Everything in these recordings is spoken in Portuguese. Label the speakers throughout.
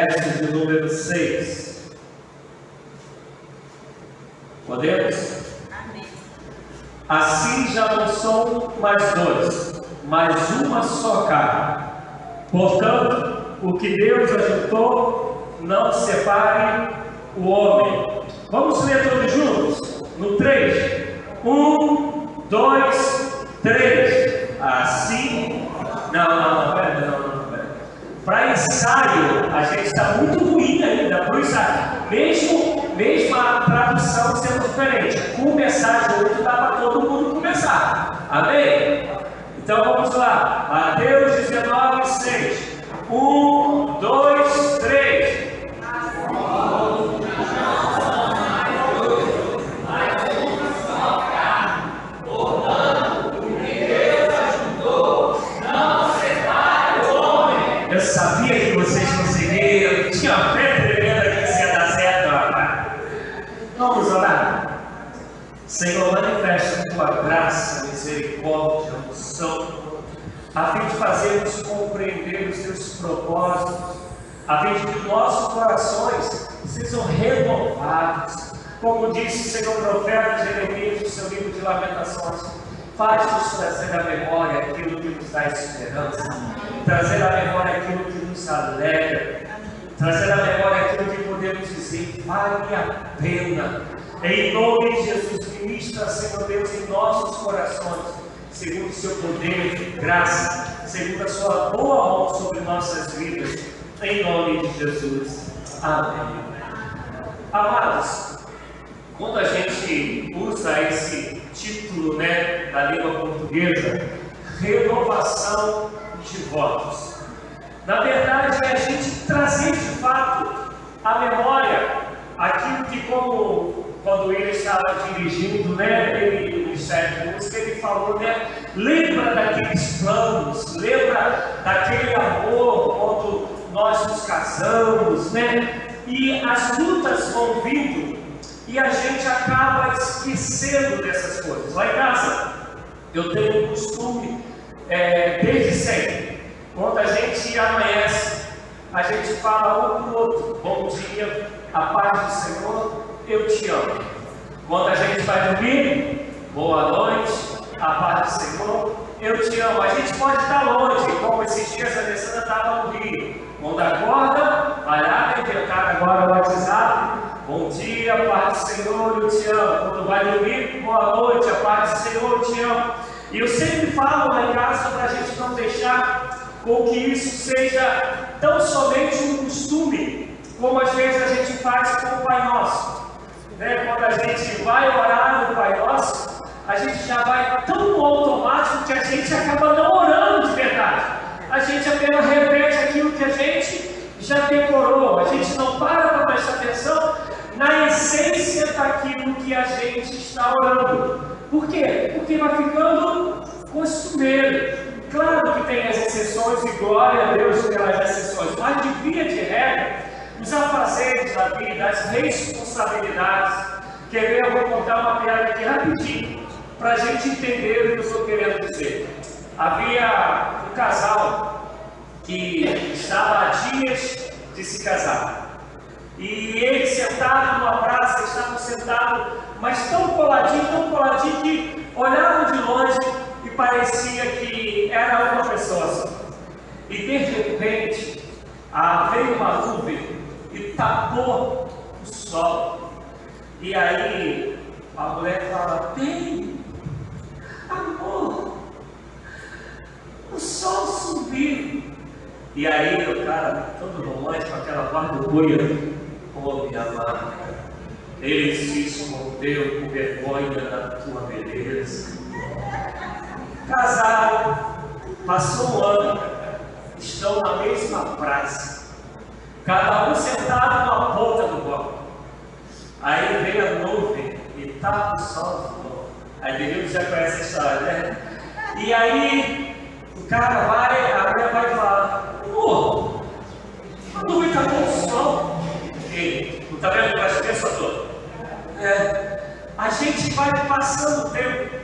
Speaker 1: verso de número 6. Podemos?
Speaker 2: Amém.
Speaker 1: Assim já não são mais dois, mas uma só carne. Portanto, o que Deus ajuntou, não separe o homem. Vamos ler todos juntos? No 3. 1, 2, 3. Assim. Não. Para ensaio, a gente está muito ruim ainda. Para o ensaio. Mesmo a tradução sendo diferente. Começar junto dá para todo mundo começar. Amém? Então vamos lá. Mateus 19, 6. 1, 2, 3. Eu sabia que vocês conseguiriam. Eu tinha fé tremenda que isso ia dar certo, rapaz. Vamos orar. Senhor, manifesta a tua graça, misericórdia, unção, a fim de fazermos compreender os teus propósitos, a fim de que nossos corações sejam renovados. Como disse o Senhor profeta Jeremias no seu livro de Lamentações, faz-nos trazer à memória aquilo que nos dá esperança, trazer à memória aquilo que nos alegra, trazer à memória aquilo que podemos dizer vale a pena. Em nome de Jesus, ministra, Senhor Deus, em nossos corações, segundo o seu poder e graça, segundo a sua boa mão sobre nossas vidas, em nome de Jesus. Amém. Amados, quando a gente usa esse título, da língua portuguesa, renovação de votos, na verdade é a gente trazer de fato à memória aquilo que, como quando ele estava dirigindo, ele, o Ministério de Música, ele falou, lembra daqueles planos, lembra daquele amor quando nós nos casamos, e as lutas vão vindo e a gente acaba esquecendo dessas coisas. Lá em casa, eu tenho um costume, desde sempre, quando a gente amanhece, a gente fala um para o outro, bom dia, a paz do Senhor, eu te amo. Quando a gente vai dormir, boa noite, a paz do Senhor, eu te amo. A gente pode estar longe, como esses dias a Alessandra estava no Rio. Quando acorda, vai lá, inventar agora o WhatsApp, bom dia, paz do Senhor, eu te amo. Quando vai dormir, boa noite, a paz do Senhor, eu te amo. E eu sempre falo lá em casa para a gente não deixar com que isso seja tão somente um costume, como às vezes a gente faz com o Pai Nosso. Quando a gente vai orar no Pai Nosso, a gente já vai tão no automático que a gente acaba não orando de verdade. A gente apenas repete aquilo que a gente já decorou. A gente não para prestar atenção na essência daquilo que a gente está orando. Por quê? Porque vai ficando costumeiro. Claro que tem as exceções e glória a Deus pelas exceções, mas de via de regra, os afazeres da vida, as responsabilidades. Quer ver? Eu vou contar uma piada aqui rapidinho, para a gente entender o que eu estou querendo dizer. Havia um casal que estava há dias de se casar. E eles sentados numa praça, estavam sentados, mas tão coladinho que olhavam de longe e parecia que era uma pessoa só. E de repente, veio uma nuvem e tapou o sol. E aí a mulher fala: bem, amor, o sol subiu. E aí o cara, todo romântico, aquela voz do cuia: oh, minha amada, ele se escondeu com vergonha da tua beleza. Casaram, passou um ano, estão na mesma praça, cada um sentado numa ponta do banco. Aí vem a nuvem e tapa o sol de novo. Aí Deus já conhece a história, né? E aí o cara vai, a mulher vai falar: pô, a nuvem tá com o sol. Ei, não tá vendo que vai chover só todo? A gente vai passando o tempo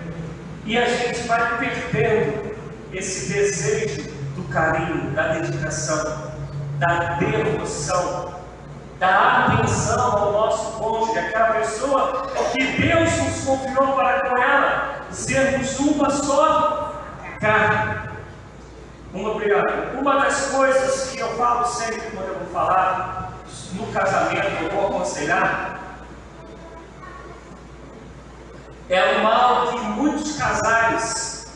Speaker 1: e a gente vai perdendo esse desejo do carinho, da dedicação. da devoção, da atenção ao nosso cônjuge, aquela pessoa que Deus nos confiou para com ela sermos uma só carne. Uma das coisas que eu falo sempre quando eu vou falar no casamento, eu vou aconselhar, é o mal que muitos casais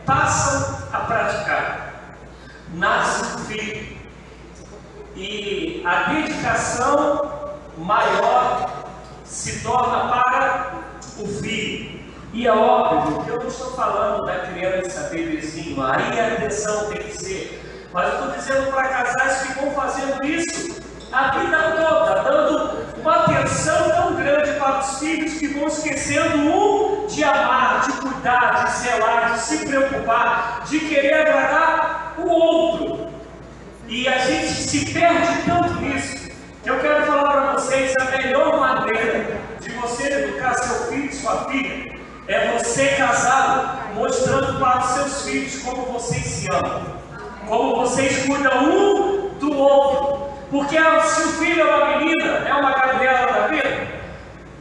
Speaker 1: passam a praticar. Nasce um filho e a dedicação maior se torna para o filho. E é óbvio que eu não estou falando da criança, bebezinho, aí a atenção tem que ser, mas eu estou dizendo para casais que vão fazendo isso a vida toda, dando uma atenção tão grande para os filhos que vão esquecendo de amar, de cuidar, de zelar, de se preocupar, de querer agradar o outro. E a gente se perde tanto nisso, que eu quero falar para vocês, a melhor maneira de você educar seu filho e sua filha é você casado mostrando para os seus filhos como vocês se amam, como vocês cuidam um do outro. Porque se o filho é uma menina, é uma Gabriela da vida,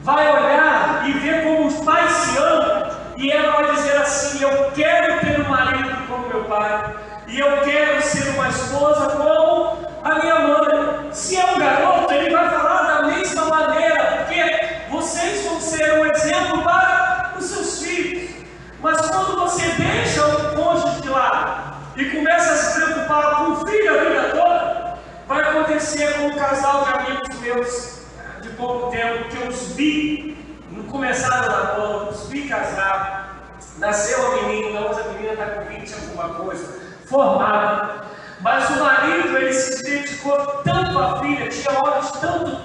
Speaker 1: vai olhar e ver como os pais se amam, e ela vai dizer assim: eu quero ter um marido como meu pai, e eu quero ser uma esposa como a minha mãe. Se é um garoto, ele vai falar da mesma maneira, porque vocês vão ser um exemplo para os seus filhos. Mas quando você deixa o cônjuge de lado e começa a se preocupar com o filho a vida toda, vai acontecer com um casal de amigos meus de pouco tempo, que eu os vi, começaram a namoro, os vi casar, nasceu a menina, hoje a menina está com 20 alguma coisa, formada, mas o marido, ele se dedicou tanto à filha, tinha olhos tanto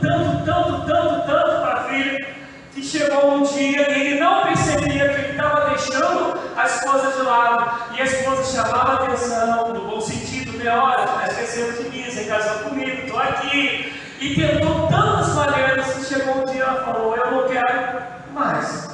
Speaker 1: para a filha, que chegou um dia e ele não percebia que ele estava deixando a esposa de lado, e a esposa chamava a atenção, no bom sentido, olha, tu esqueceu de mim, você casou comigo, estou aqui, e tentou tantas maneiras, que chegou um dia e ela falou: eu não quero mais,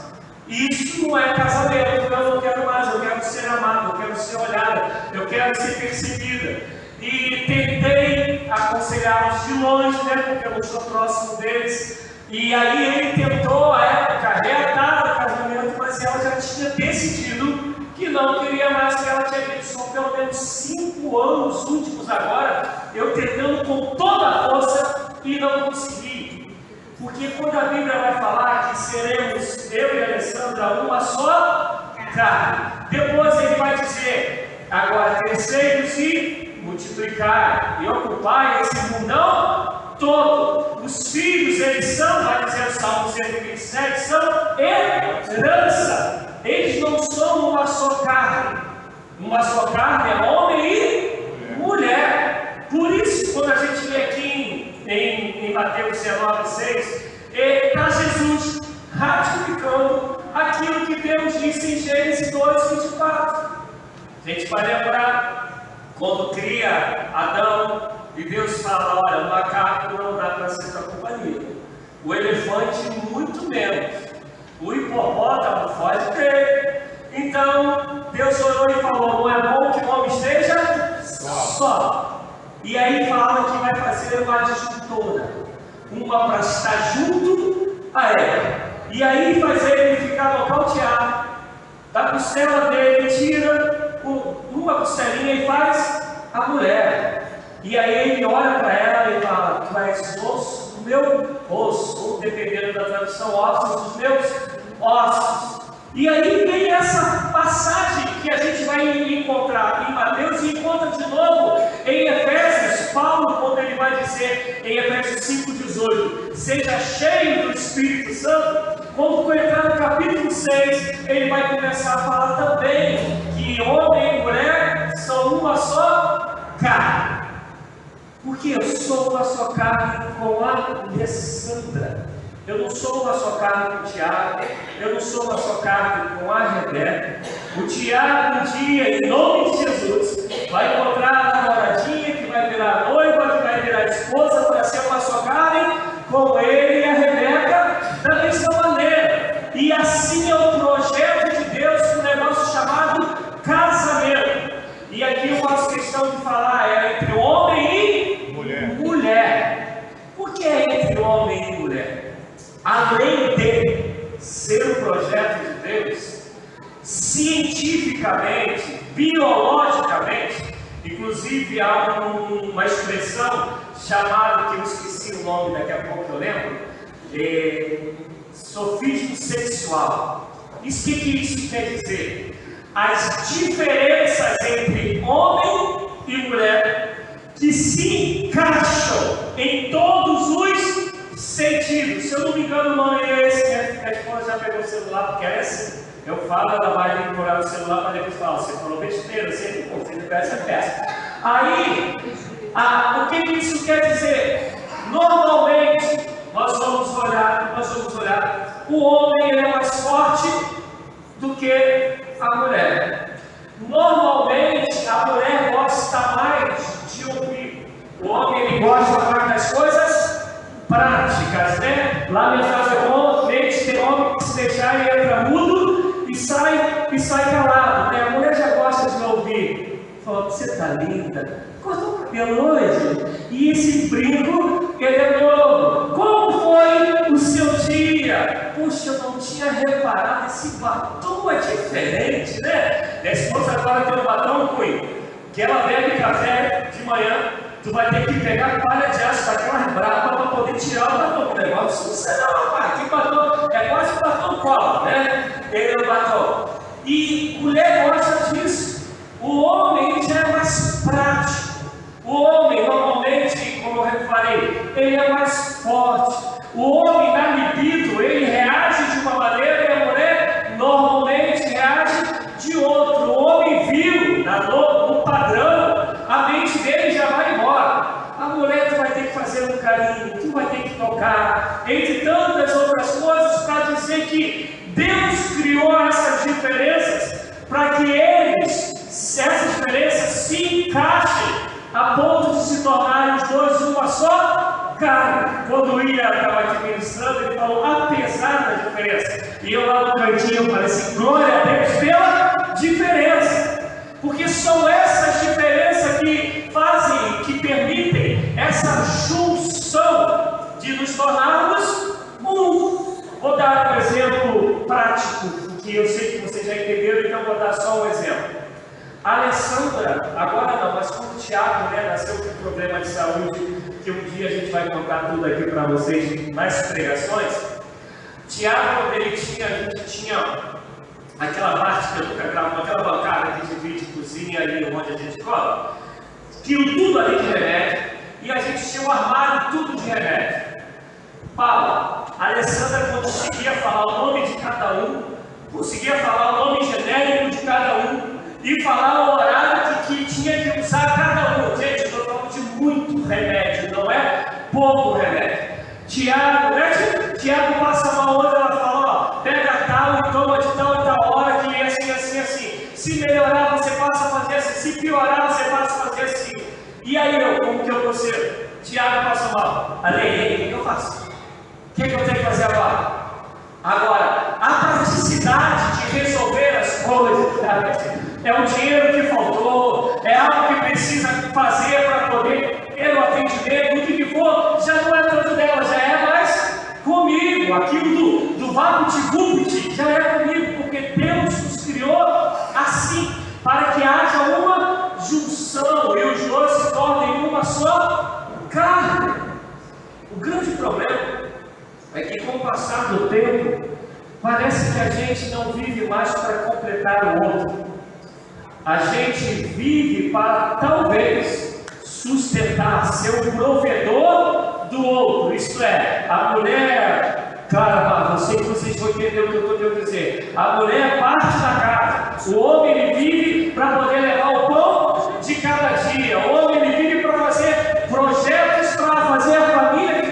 Speaker 1: isso não é casamento, eu não quero mais, eu quero ser amada, eu quero ser olhada, eu quero ser percebida. E tentei aconselhá-los de longe, né, porque eu não sou próximo deles. E aí ele tentou, a época, reatar o casamento, mas ela já tinha decidido que não queria mais, que ela tinha dito. São pelo menos 5 anos últimos agora, eu tentando com toda a força e não consegui. Porque quando a Bíblia vai falar que seremos, eu e a Alessandra, uma só carne, depois ele vai dizer: agora crescei-vos e multiplicar e ocupar esse mundão todo. Os filhos, eles são, vai dizer o Salmo 127, são herança. Eles não são uma só carne. Uma só carne é homem e mulher. Por isso, quando a gente lê aqui em Mateus 19:6, está Jesus ratificando aquilo que Deus disse em Gênesis 2:24. A gente vai lembrar quando cria Adão, e Deus fala: olha, o macaco não dá para ser tua companhia, o elefante muito menos, o hipopótamo pode ter. Então Deus olhou e falou: não é bom que o homem esteja só. E aí fala que vai fazer uma disjuntora, uma para estar junto a ela. E aí faz ele ficar nocauteado, da costela dele tira uma costelinha e faz a mulher. E aí ele olha para ela e fala: tu és osso do meu osso, ou dependendo da tradução, ossos dos meus ossos. E aí vem essa passagem que a gente vai encontrar em Mateus e encontra de novo em Efésios. Paulo, quando ele vai dizer em Efésios 5:18, seja cheio do Espírito Santo. Quando for entrar no capítulo 6, ele vai começar a falar também que homem e mulher são uma só carne. Porque eu sou uma só carne com a Alessandra. Eu não sou uma só carne com o Tiago. Eu não sou uma só carne com a Rebeca. O Tiago, um dia, em nome de Jesus, vai encontrar a namoradinha que vai virar noiva, que vai virar esposa, para ser uma só carne com ele e a Rebeca da mesma maneira. E assim é o projeto de Deus para um negócio chamado casamento. E aqui eu faço questão de falar, entre além de ser um projeto de Deus, cientificamente, biologicamente, inclusive há uma expressão chamada, que eu esqueci o nome, daqui a pouco eu lembro, sofismo sexual. Isso que isso quer dizer? As diferenças entre homem e mulher que se encaixam em todos os sentidos. Se eu não me engano, o nome é esse, né? A esposa já pegou o celular, porque é assim. Eu falo, ela vai procurar o celular para depois falar, você falou besteira, você não peça. Aí, o que isso quer dizer? Normalmente, nós vamos olhar, o homem é mais forte do que a mulher. Normalmente, a mulher gosta mais de ouvir. O homem ele gosta mais das coisas práticas, né? Lamentavelmente, tem homem que se deixar e entra mudo e sai calado, né? A mulher já gosta de ouvir. Fala, você tá linda, cortou o cabelo hoje? E esse brinco, ele é novo. Como foi o seu dia? Puxa, eu não tinha reparado, esse batom é diferente, né? Minha esposa agora tem um batom ruim, que ela bebe café de manhã, tu vai ter que pegar palha de aço daquelas bravas para poder tirar o batom. O negócio não sei não, rapaz, que batom, é quase um batom cola, né? Ele é o batom. E mulher gosta disso. O homem já é mais prático. O homem, normalmente, como eu falei, ele é mais forte. O homem, na libido, ele reage de uma maneira e a mulher, normalmente, reage de outra. O homem viu, no padrão, a mente dele já vai embora. A mulher, tu vai ter que fazer um carinho, tu vai ter que tocar, entre tantas outras coisas, para dizer que Deus criou essas diferenças para que essas diferenças se encaixem a ponto de se tornarem os dois uma só carne. Quando o William estava aqui ministrando, ele falou, apesar da diferença. E eu lá no cantinho falei assim, glória a Deus pela diferença. Porque são essas diferenças que fazem, que permitem essa junção de nos tornarmos um. Vou dar um exemplo prático, que eu sei que vocês já entenderam, então vou dar só um exemplo. A Alessandra, agora não, mas como o Tiago, né, nasceu com problema de saúde, que um dia a gente vai contar tudo aqui para vocês nas pregações. Tiago, a gente tinha aquela parte que eu gravo, aquela bancada que divide cozinha ali onde a gente come, tudo ali de remédio, e a gente tinha um armário tudo de remédio. Paula, a Alessandra conseguia falar o nome de cada um, conseguia falar o nome genérico de cada um, e falar o horário que tinha que usar cada um. Gente, eu estou falando de muito remédio, não é pouco remédio. Tiago, né? Tiago passa uma hora, ela fala, ó, pega tal e toma de tal e tal hora, que é assim. Se melhorar, você passa a fazer assim. Se piorar, você passa a fazer assim. E aí, como que eu consigo? Tiago passa mal. O que eu faço? O que eu tenho que fazer agora? Agora, a praticidade de resolver as coisas, é o dinheiro que faltou, é algo que precisa fazer para poder ter o atendimento, o que for, já não é tanto dela, já é mais comigo. Aquilo do vapt-vupt já é comigo, porque Deus nos criou assim, para que haja uma junção e os dois se tornem uma só carne. O grande problema é que com o passar do tempo, parece que a gente não vive mais para completar o outro. A gente vive para, talvez, sustentar, ser o provedor do outro. Isto é, a mulher, claro, vocês vão entender o que eu estou querendo dizer. A mulher parte da casa. O homem ele vive para poder levar o pão de cada dia. O homem ele vive para fazer projetos, para fazer a família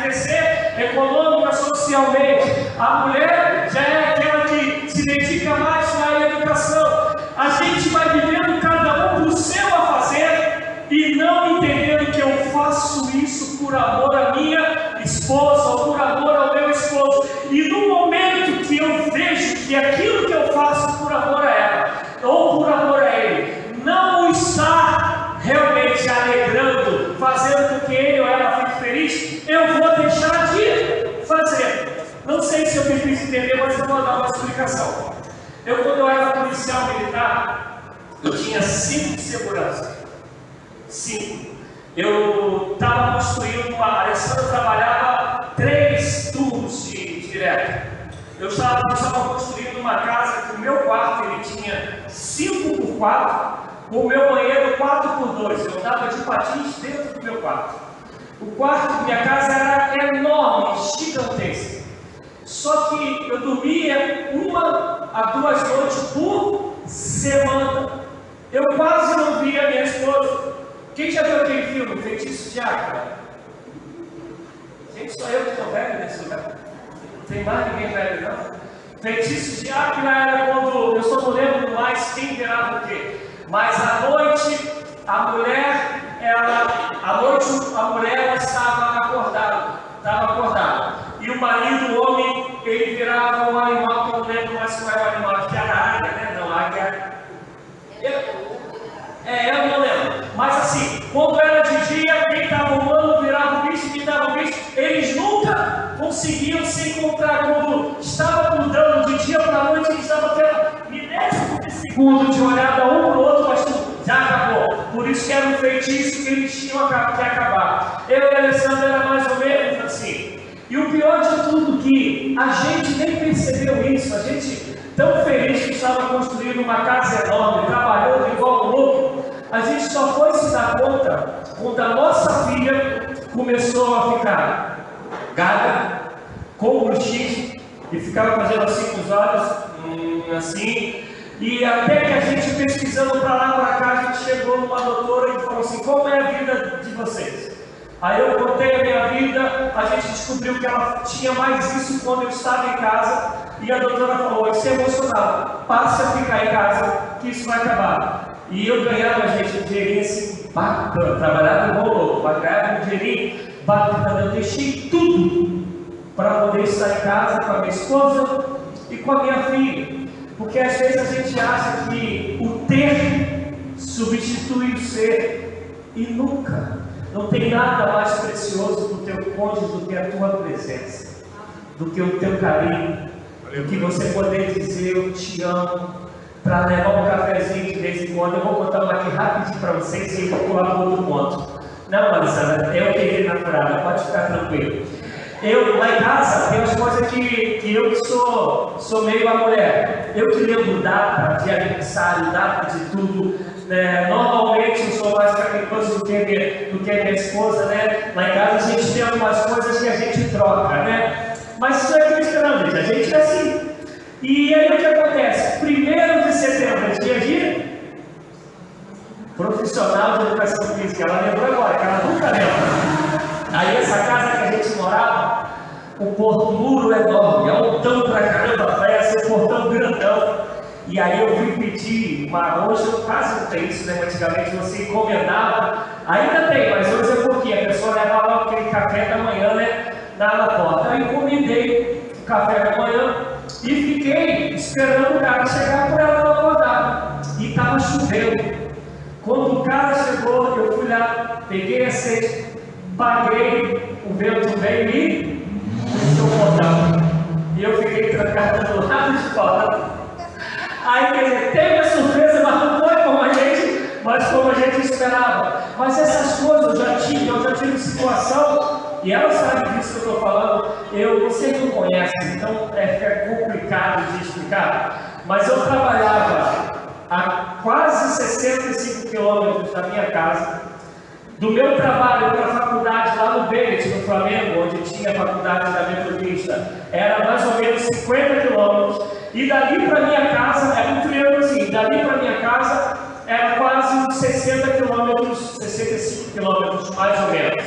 Speaker 1: crescer econômica, socialmente. A mulher já é aquela que se dedica mais na educação. A gente vai vivendo cada um do seu a fazer e não entendendo que eu faço isso por amor à minha esposa ou por amor ao meu esposo. E no momento que eu vejo que aquilo que eu faço por amor a ela ou por amor a ele não está realmente alegrando, fazendo com que ele ou ela fique feliz, eu vou deixar de fazer. é difícil entender, mas eu vou dar uma explicação. Quando eu era policial militar, eu tinha 5 seguranças. 5. Eu estava construindo a Alessandra trabalhava 3 turnos direto. Eu estava construindo uma casa que o meu quarto ele tinha 5 por 4, com o meu banheiro 4 por 2. Eu estava de patins dentro do meu quarto. O quarto da minha casa era enorme, gigantesco. Só que eu dormia 1 a 2 noites por semana. Eu quase não via minha esposa. Quem já viu aquele filme, Feitiço de Áquila? Gente, só eu que estou velho nesse lugar. Não tem mais ninguém velho, não? Feitiço de Áquila era quando, eu só não lembro mais quem virava o quê. Mas à noite, a mulher ela estava acordada. E o marido, o homem, ele virava um animal que eu não lembro mais qual era o animal, acho que era a águia, né? Não, a águia. Eu não lembro. Mas assim, quando era de dia, quem estava humano virava o bicho, quem estava o bicho, eles nunca conseguiam se encontrar. Quando estava mudando de dia para noite, eles estavam tendo milésimos de segundo de olhada um para o outro, mas já acabou. Por isso que era um feitiço que eles tinham que acabar. Eu e a Alessandra era mais ou menos assim. E o pior de tudo que a gente nem percebeu isso. A gente, tão feliz que estava construindo uma casa enorme, trabalhando igual louco, a gente só foi se dar conta quando a nossa filha começou a ficar gaga, com bruxismo, e ficava fazendo assim com os olhos, assim. E até que a gente pesquisando para lá, para cá, a gente chegou numa doutora e falou assim: como é a vida de vocês? Aí eu contei a minha vida, a gente descobriu que ela tinha mais isso quando eu estava em casa, e a doutora falou: isso é emocional, passe a ficar em casa, que isso vai acabar. E eu ganhava, gente, um dinheirinho assim, bacana, trabalhava igual louco, ganhava um dinheirinho bacana, eu deixei tudo para poder estar em casa com a minha esposa e com a minha filha. Porque às vezes a gente acha que o ter substitui o ser, e nunca. Não tem nada mais precioso do teu cônjuge do que a tua presença, do que o teu carinho, do que você poder dizer eu te amo, para levar um cafezinho de vez em quando. Eu vou contar uma aqui rapidinho para vocês e vou pular para outro ponto. Não, Alessandra, eu queria namorada, pode ficar tranquilo. Eu, lá em casa, tem umas coisas que eu que sou meio a mulher. Eu que lembro data de aniversário, data de tudo. Normalmente eu sou mais carinhoso do que a minha esposa, né? Lá em casa a gente tem algumas coisas que a gente troca, né? Mas isso é cristão, gente. A gente é assim. E aí o que acontece? 1º de setembro, dia de profissional de educação física. Ela lembrou agora, que ela nunca lembra. Aí essa casa que a gente morava, o muro é enorme, altão pra caramba, parece um portão grandão. E aí eu fui pedir hoje eu quase não tenho isso, né? Antigamente você encomendava, ainda tem, mas hoje é porque a pessoa levava aquele café da manhã, né? Na porta. Aí eu encomendei o café da manhã e fiquei esperando o cara chegar para ela não acordar. E estava chovendo. Quando o cara chegou, eu fui lá, peguei a cesta, paguei, o vento veio e fechou o portão. E eu fiquei trancado do lado de fora. Aí, quer dizer, teve a surpresa, mas não foi como a gente esperava. Mas essas coisas eu já tive situação, e ela sabe disso que eu estou falando, vocês não conhecem, então é complicado de explicar. Mas eu trabalhava a quase 65 quilômetros da minha casa. Do meu trabalho para a faculdade lá no Bennett, no Flamengo, onde tinha a faculdade da Metodista, era mais ou menos 50 quilômetros. E dali para minha casa, era um triângulo assim, dali para minha casa era quase uns 60 quilômetros, 65 quilômetros mais ou menos.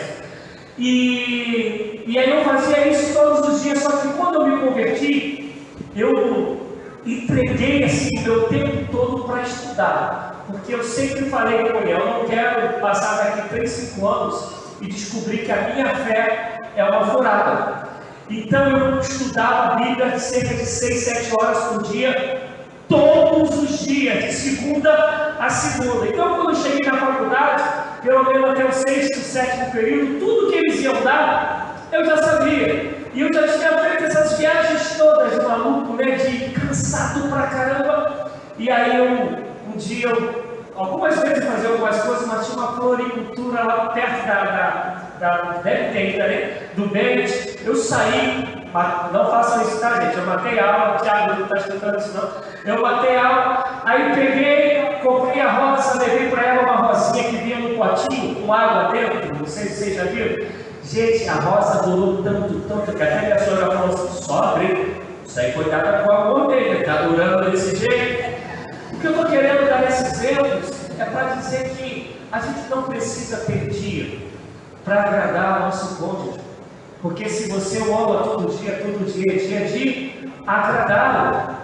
Speaker 1: E aí eu fazia isso todos os dias, só que quando eu me converti, eu entreguei assim meu tempo todo para estudar. Porque eu sempre falei com ele, eu não quero passar daqui 3, 5 anos e descobrir que a minha fé é uma furada. Então eu estudava a Bíblia cerca de 6, 7 horas por dia, todos os dias, de segunda a segunda. Então quando eu cheguei na faculdade, pelo menos até o 6º, 7º período, tudo que eles iam dar, eu já sabia. E eu já tinha feito essas viagens todas. E aí um dia, algumas vezes eu fazia algumas coisas, mas tinha uma floricultura lá perto deve ter ainda, né? Do Bente. Eu saí, não façam isso, tá, gente? Eu matei a aula, o Thiago não está escutando isso não. Eu matei a aula, aí peguei, comprei a roça, levei para ela uma rocinha que vinha no potinho com água dentro, não sei se vocês já viram. Gente, a roça durou tanto, que até minha sogra falou assim, só abrir. Isso aí foi dada com a mão dele, está durando desse jeito. O que eu estou querendo dar esses exemplos é para dizer que a gente não precisa ter dia para agradar o nosso cônjuge. Porque se você o ama todo dia, dia de agradá-lo.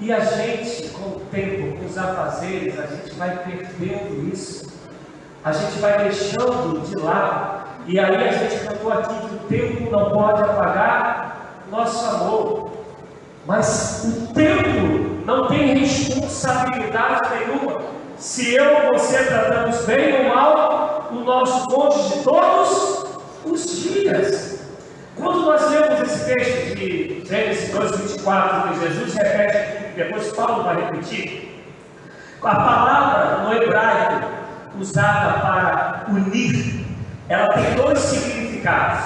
Speaker 1: E a gente, com o tempo, com os afazeres, a gente vai perdendo isso. A gente vai deixando de lado. E aí a gente cantou aqui que o tempo não pode apagar nosso amor. Mas o tempo não tem responsabilidade nenhuma. Se eu ou você tratamos bem ou mal o nosso cônjuge todos os dias. Quando nós lemos esse texto de Gênesis 2:24, que Jesus repete, depois Paulo vai repetir, a palavra no hebraico usada para unir, ela tem dois significados.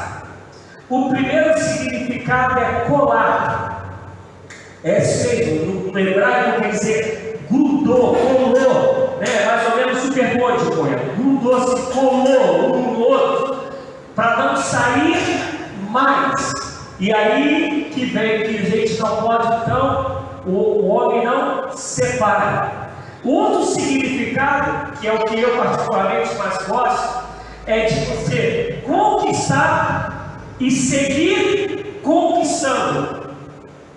Speaker 1: O primeiro significado é colar. É isso mesmo, no hebraico quer dizer grudou, colou, né? Mais ou menos Superboy, grudou, se colou um no outro, para não sair mais. E aí que vem que a gente não pode, então, o homem não separa. O outro significado, que é o que eu particularmente mais gosto, é de você conquistar e seguir conquistando.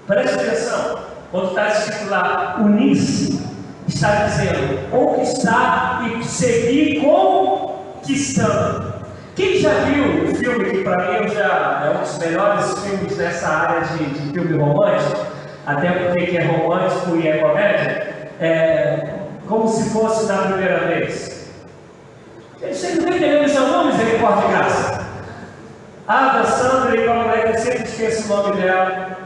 Speaker 1: Preste atenção, quando está escrito lá, unir-se, está dizendo conquistar e seguir conquistando. Quem já viu o filme, que para mim é um dos melhores filmes nessa área de filme romântico, até porque que é romântico e é comédia, como se fosse da primeira vez. Vocês não entendem esse nome, misericórdia e graça? Ada Sandra, e como é que eu sempre esqueço o nome dela.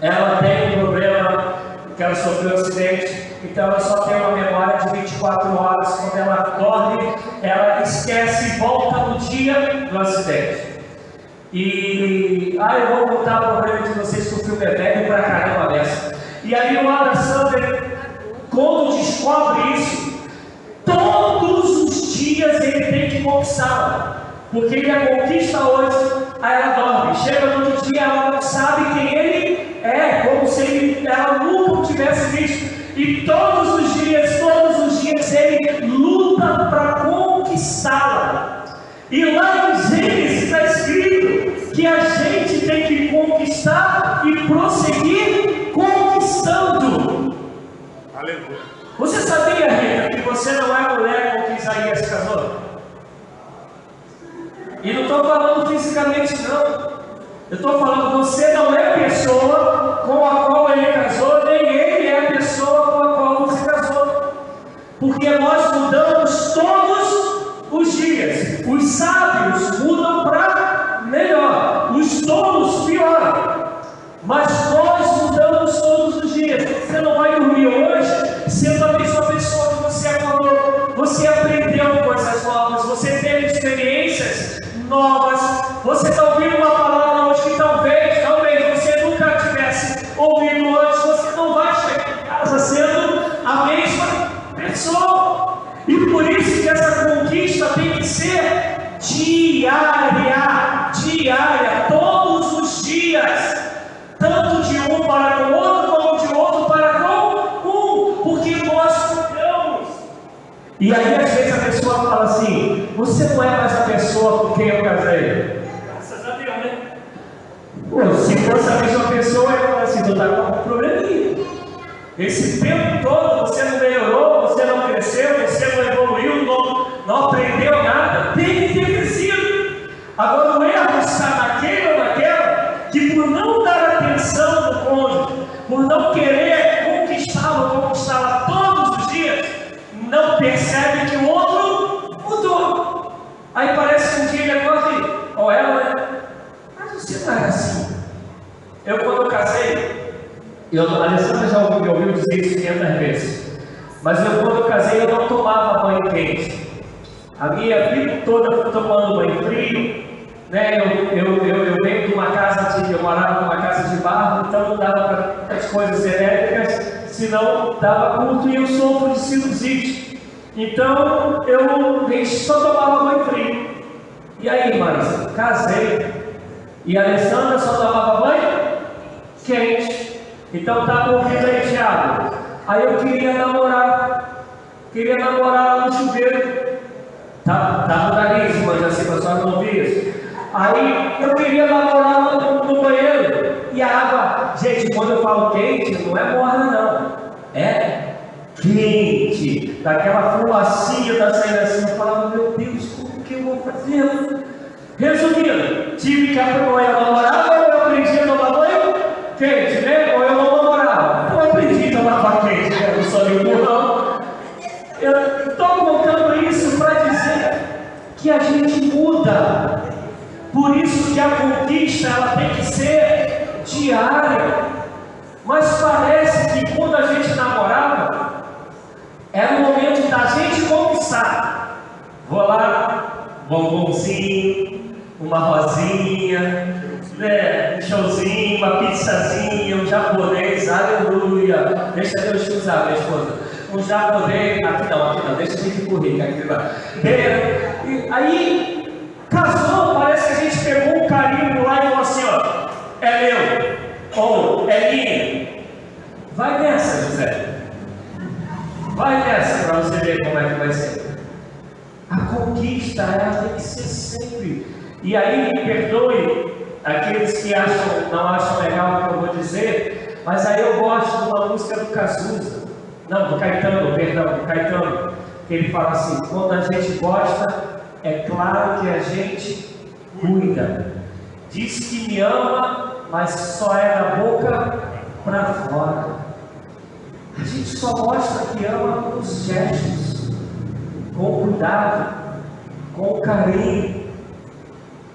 Speaker 1: Ela tem um problema que ela sofreu um acidente, então ela só tem uma memória de 24 horas. Quando ela dorme, ela esquece e volta no dia do acidente. E eu vou contar o problema de vocês, que o filme é velho pra caramba dessa. E aí o Adam Sandler, quando descobre isso, todos os dias ele tem que conquistá-la, porque ele a conquista hoje, aí ela dorme, chega no outro dia, ela não sabe quem ele é, como se ela nunca o tivesse visto. E todos os dias ele luta para conquistá-la. E lá em Gênesis está escrito que a gente tem que conquistar e prosseguir conquistando. Aleluia. Você sabia, Rita, que você não é mulher com quem Isaías se casou? E não estou falando fisicamente não. Eu estou falando, você não é a pessoa com a qual ele casou, nem ele é a pessoa com a qual você casou. Porque nós mudamos todos os dias. Os sábios mudam para melhor, os tolos pior. Mas nós mudamos todos os dias. Você não vai dormir hoje sendo a mesma pessoa que você acordou. Você aprendeu coisas novas, você teve experiências novas. Você está ouvindo uma palavra hoje que talvez você nunca tivesse ouvido antes. Você não vai chegar em casa sendo a mesma pessoa. E por isso que essa conquista tem que ser diária, todos os dias, tanto de um para com o outro, como de outro para com um, porque nós mudamos. E aí às vezes a pessoa fala assim, você não é mais a pessoa com quem eu casei. Graças a Deus, né? Pô, se fosse a mesma pessoa, eu falo assim, tu tá com um probleminha. Esse tempo todo você não melhorou, você não cresceu, você não evoluiu, não aprendeu nada. Tem que ter crescido. Agora o erro está naquele ou naquela que, por não dar atenção no cônjuge, por não querer conquistá-la todos os dias, não percebe que o outro mudou. Aí parece que um dia ele acorda ou ela, né? Mas você não era assim. Quando eu casei, a Alessandra já ouviu dizer isso 500 vezes. Mas eu, quando eu casei, eu não tomava banho quente. A minha vida toda eu fui tomando banho frio, né? Eu venho de uma casa eu morava numa casa de barro, então não dava para as coisas elétricas, senão dava curto, e eu sofro de sinusite. Então eu só tomava banho frio. E aí, mas casei, e a Alessandra só tomava banho quente. Então tá ouvindo aí, Thiago. Aí eu queria namorar lá no chuveiro. Tá no nariz, mas assim, para a senhora não ouvir isso. Aí eu queria namorar lá no banheiro. E a água, gente, quando eu falo quente, não é morna não. É quente. Daquela fumacinha da saindo assim. Eu falava, meu Deus, como que eu vou fazer? Resumindo, tive que aprender a namorar, ou eu aprendi a tomar banho quente, né? Ou eu não namorava. Eu aprendi a tomar banho quente, né? Eu não sou nenhum burrão. Eu estou contando isso para dizer que a gente muda. Por isso que a conquista ela tem que ser diária. Mas parece que quando a gente namorava, era o momento da gente conquistar. Vou lá, bombonzinho, uma rosinha, né? Um showzinho, uma pizzazinha, um japonês, aleluia. Deixa Deus te usar, minha esposa. Um japonês, aqui não, deixa a gente correr, aqui lá. Aí, casou, parece que a gente pegou um carimbo lá e falou assim, ó, é meu, ou é minha. Vai nessa, José. Vai nessa para você ver como é que vai ser. A conquista, ela tem que ser sempre. E aí, me perdoe aqueles que não acham legal o que eu vou dizer, mas aí eu gosto de uma música do Cazuza. Não, do Caetano, que ele fala assim, quando a gente gosta, é claro que a gente cuida. Diz que me ama, mas só é da boca para fora. A gente só mostra que ama com os gestos, com cuidado, com carinho.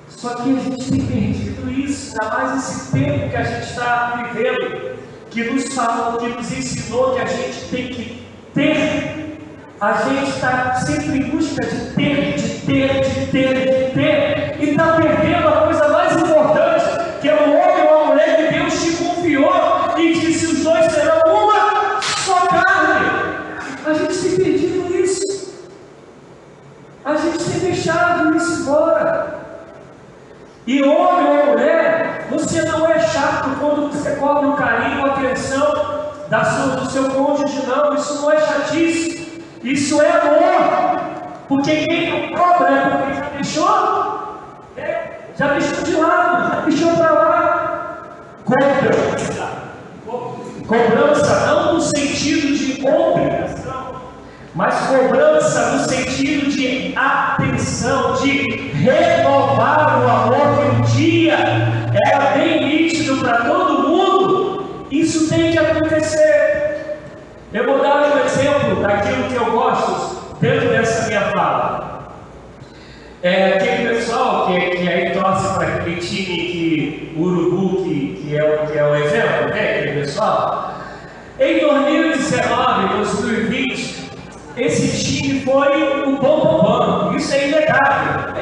Speaker 1: Só que a gente tem perdido isso, ainda mais esse tempo que a gente está vivendo, que nos falou, que nos ensinou que a gente tem que ter. A gente está sempre em busca de ter, e está perdendo a coisa mais importante, que é o homem ou a mulher que Deus te confiou e disse: os dois serão uma só carne. A gente tem perdido isso, a gente tem deixado isso embora. E homem ou mulher, você não é chato quando você cobra um carinho, uma atenção do seu cônjuge, não. Isso não é chatice, isso é amor. Porque quem não cobra é porque já deixou de lado, já deixou para lá. Cobrança não no sentido de obrigação, mas cobrança no sentido de atenção, de renovar o amor que um dia era bem nítido para todo mundo. Isso tem que acontecer. Eu vou dar um exemplo daquilo que eu gosto dentro dessa minha fala. Aquele pessoal que aí torce para aquele time Urubu, que é o exemplo, né? Aquele pessoal. Em 2019, 2020, esse time foi o bom. Isso é inegável,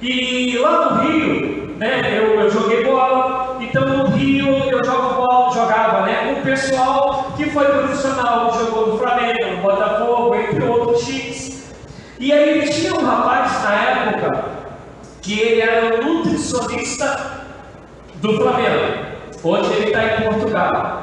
Speaker 1: E lá no Rio, né, eu joguei bola, então no Rio eu jogava, né, com o pessoal que foi profissional, jogou no Flamengo, no Botafogo, entre outros times. E aí tinha um rapaz na época que ele era o nutricionista do Flamengo. Hoje ele está em Portugal.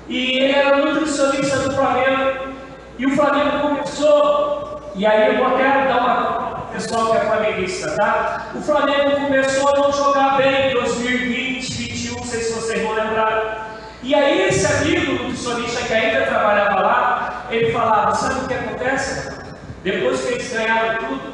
Speaker 1: E ele era nutricionista do Flamengo. E o Flamengo começou, e aí eu vou até dar uma para o pessoal que é flamenguista, tá? O Flamengo começou a não jogar bem em 2020, 2021, não sei se vocês vão lembrar. E aí esse amigo nutricionista que ainda trabalhava lá, ele falava: sabe o que acontece? Depois que eles ganharam tudo,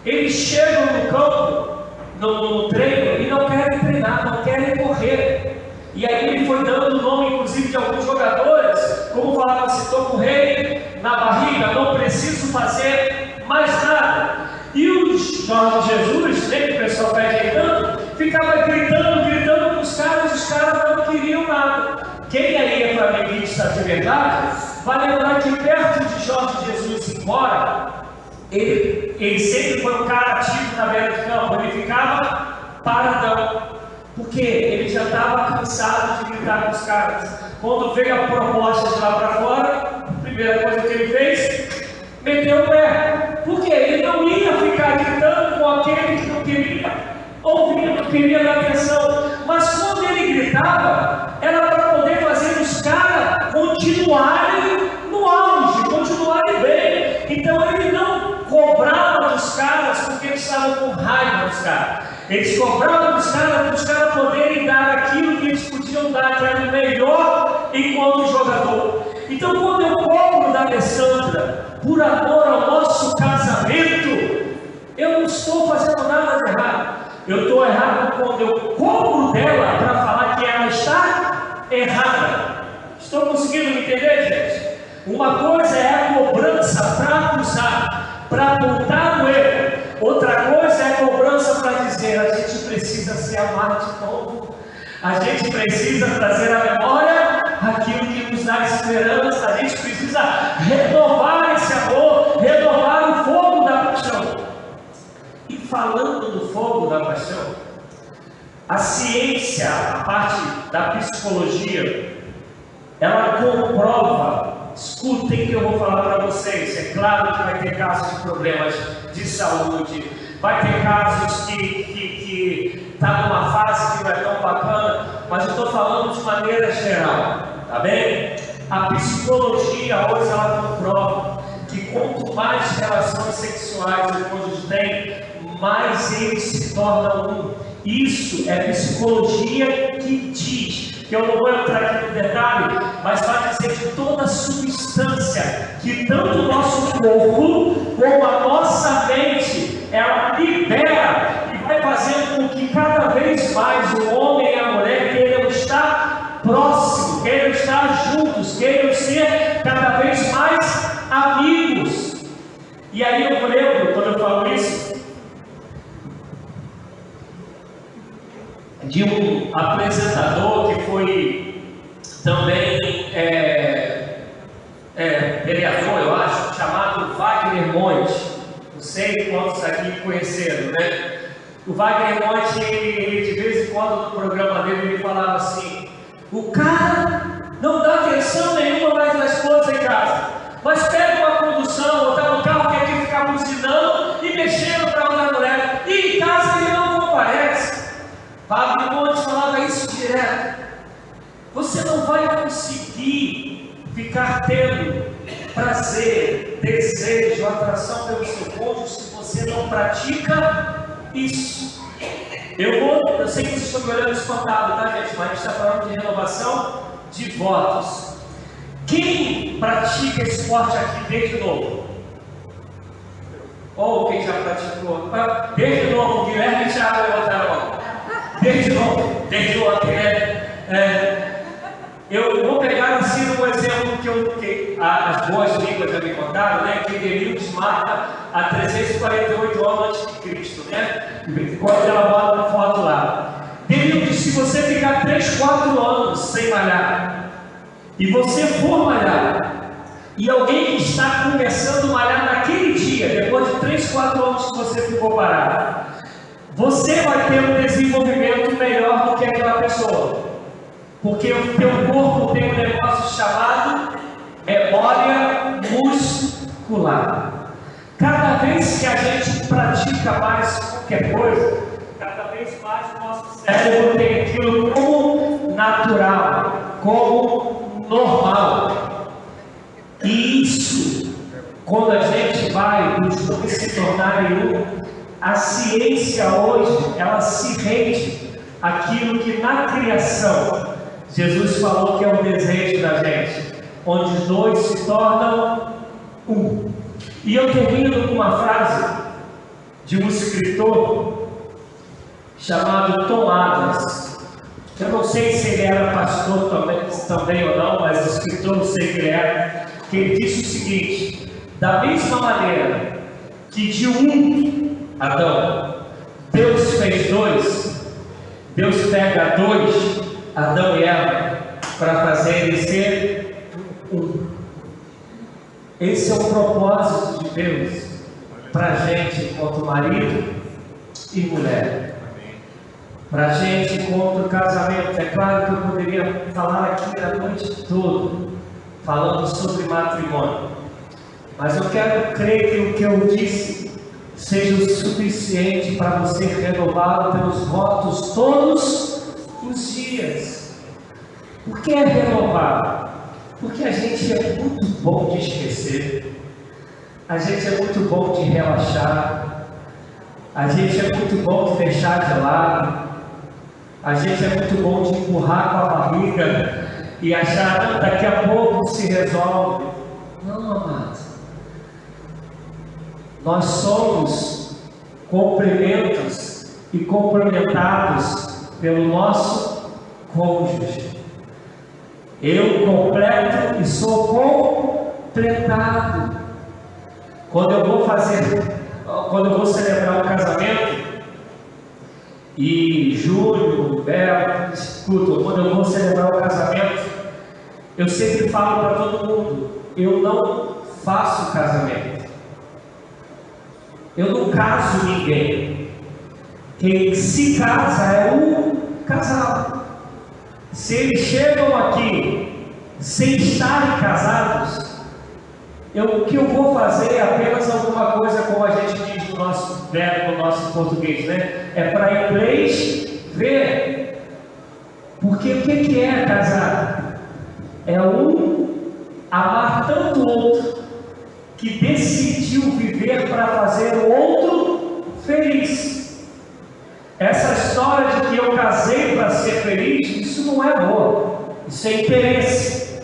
Speaker 1: eles chegam no campo, no treino, e não querem treinar, não querem correr. E aí ele foi dando o nome, inclusive, de alguns jogadores, como falava assim: estou com o rei na barriga, não preciso fazer mais nada. E o Jorge Jesus, né, que o pessoal pede aí tanto, ficava gritando com os caras não queriam nada. quem aí é flamenguista de verdade, vai lembrar que perto de Jorge Jesus ir embora, ele sempre foi um cara ativo na beira de campo, ele ficava paradão, porque ele já estava cansado de gritar com os caras. Quando veio a proposta de lá para fora, a primeira coisa que ele fez, meteu o pé, porque ele não ia ficar gritando com aquele que não queria ouvir, não queria dar atenção, mas quando ele gritava, era para poder fazer os caras continuarem no auge, continuarem bem. Então ele não cobrava dos caras porque eles estavam com raiva dos caras. Eles cobravam dos caras para os caras poderem dar aquilo que eles podiam dar, que era o melhor enquanto jogador. Então quando eu cobro da Alessandra por amor ao nosso casamento, eu não estou fazendo nada de errado. Eu estou errado quando eu cobro dela para falar que ela está errada. Estou conseguindo me entender, gente? Uma coisa é a cobrança para acusar, para apontar o erro. Outra coisa é a cobrança para dizer: a gente precisa se amar de novo. A gente precisa trazer à memória aquilo que nos dá esperança. A gente precisa renovar esse amor, renovar o fogo da paixão. E falando do fogo da paixão, a ciência, a parte da psicologia, ela comprova. Escutem que eu vou falar para vocês. É claro que vai ter casos de problemas de saúde, vai ter casos que está numa fase que não é tão bacana, mas eu estou falando de maneira geral, tá bem? A psicologia hoje ela comprova que quanto mais relações sexuais o cônjuge tem, mais eles se tornam um. Isso é psicologia que diz. Que eu não vou entrar aqui no detalhe, mas vai dizer que toda substância que tanto o nosso corpo como a nossa mente ela libera e vai fazendo com que cada vez mais o homem e a mulher queiram estar próximos, queiram estar juntos, queiram ser cada vez mais amigos. E aí eu lembro, quando eu falo isso, de um apresentador que foi também vereador, eu acho, chamado Wagner Monte. Não sei quantos aqui conheceram, né? O Wagner Monte, ele de vez em quando no programa dele, ele falava assim: o cara não dá atenção nenhuma mais na esposa em casa, mas pega uma condução, botar no carro, quer que ficar buzinando e mexendo para outra mulher, e em casa ele não comparece. Wagner Monte falava isso direto. Você não vai conseguir ficar tendo prazer, desejo, atração pelo seu cônjuge se você não pratica isso. Eu sei que vocês estão me olhando espantado, tá, gente? Mas a gente está falando de renovação de votos. Quem pratica esporte aqui desde novo? Ou quem já praticou? Desde novo, Guilherme e Thiago levantaram a mão. Desde ontem, né? Eu vou pegar assim um exemplo que as boas línguas já me contaram, né? Que Denildes mata há 348 anos antes de Cristo, né? Quando ela bota uma foto lá. Denildes, se você ficar 3, 4 anos sem malhar, e você for malhar, e alguém que está começando a malhar naquele dia, depois de 3, 4 anos que você ficou parado, você vai ter um desenvolvimento melhor do que aquela pessoa, porque o teu corpo tem um negócio chamado memória muscular. Cada vez que a gente pratica mais qualquer coisa, cada vez mais o nosso cérebro tem aquilo como natural, como normal. E isso, quando a gente vai os dois se tornarem um, a ciência hoje, ela se rende àquilo que na criação Jesus falou que é o desejo da gente, onde os dois se tornam um. E eu termino com uma frase de um escritor chamado Tom Adams. Eu não sei se ele era pastor também ou não, mas escritor, não sei que ele era, que ele disse o seguinte: da mesma maneira que de um Adão Deus fez dois, Deus pega dois, Adão e Eva, para fazer ele ser um. Esse é o propósito de Deus para a gente, enquanto marido e mulher. Para a gente, enquanto casamento. É claro que eu poderia falar aqui a noite toda, falando sobre matrimônio. Mas eu quero crer que o que eu disse seja o suficiente para você renová-lo pelos votos todos os dias. Por que é renovar? Porque a gente é muito bom de esquecer, a gente é muito bom de relaxar, a gente é muito bom de deixar de lado, a gente é muito bom de empurrar com a barriga e achar, daqui a pouco se resolve. Não, amado. Nós somos complementos e complementados pelo nosso cônjuge. Eu completo e sou completado. Quando eu vou celebrar um casamento, e Júlio, Beto, escuta, quando eu vou celebrar um casamento, eu sempre falo para todo mundo: eu não faço casamento. Eu não caso ninguém. Quem se casa é um casal. Se eles chegam aqui sem estarem casados, o que eu vou fazer é apenas alguma coisa, como a gente diz no nosso verbo, no nosso português, né? É para inglês ver. Porque o que é casar? É um amar tanto o outro que decidiu viver para fazer o outro feliz. Essa história de que eu casei para ser feliz, isso não é amor, isso é interesse.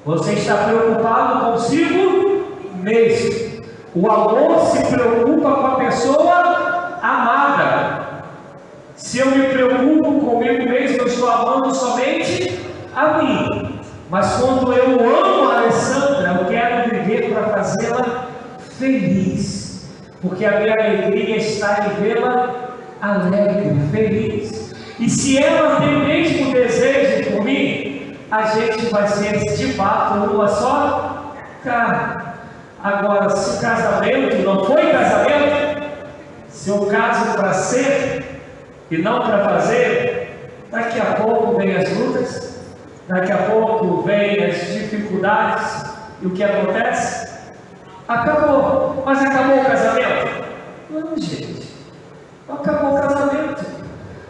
Speaker 1: Você está preocupado consigo mesmo. O amor se preocupa com a pessoa amada. Se eu me preocupo comigo mesmo, eu estou amando somente a mim. Mas quando eu amo a Alessandra, eu quero viver para fazê-la feliz, porque a minha alegria está em vê-la alegre, feliz. E se ela tem o mesmo desejo por mim, a gente vai ser de fato uma só carne. Agora, se o casamento não foi casamento, se eu caso para ser e não para fazer, daqui a pouco vem as lutas, daqui a pouco vem as dificuldades, e o que acontece? Acabou. Mas acabou o casamento? Não, gente. Acabou o casamento.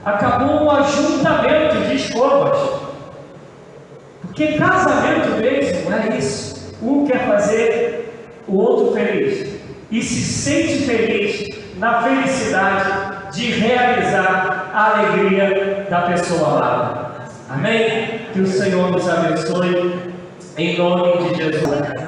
Speaker 1: Acabou o ajuntamento de escovas. Porque casamento mesmo é isso. Um quer fazer o outro feliz e se sente feliz na felicidade de realizar a alegria da pessoa amada. Amém? Que o Senhor nos abençoe em nome de Jesus.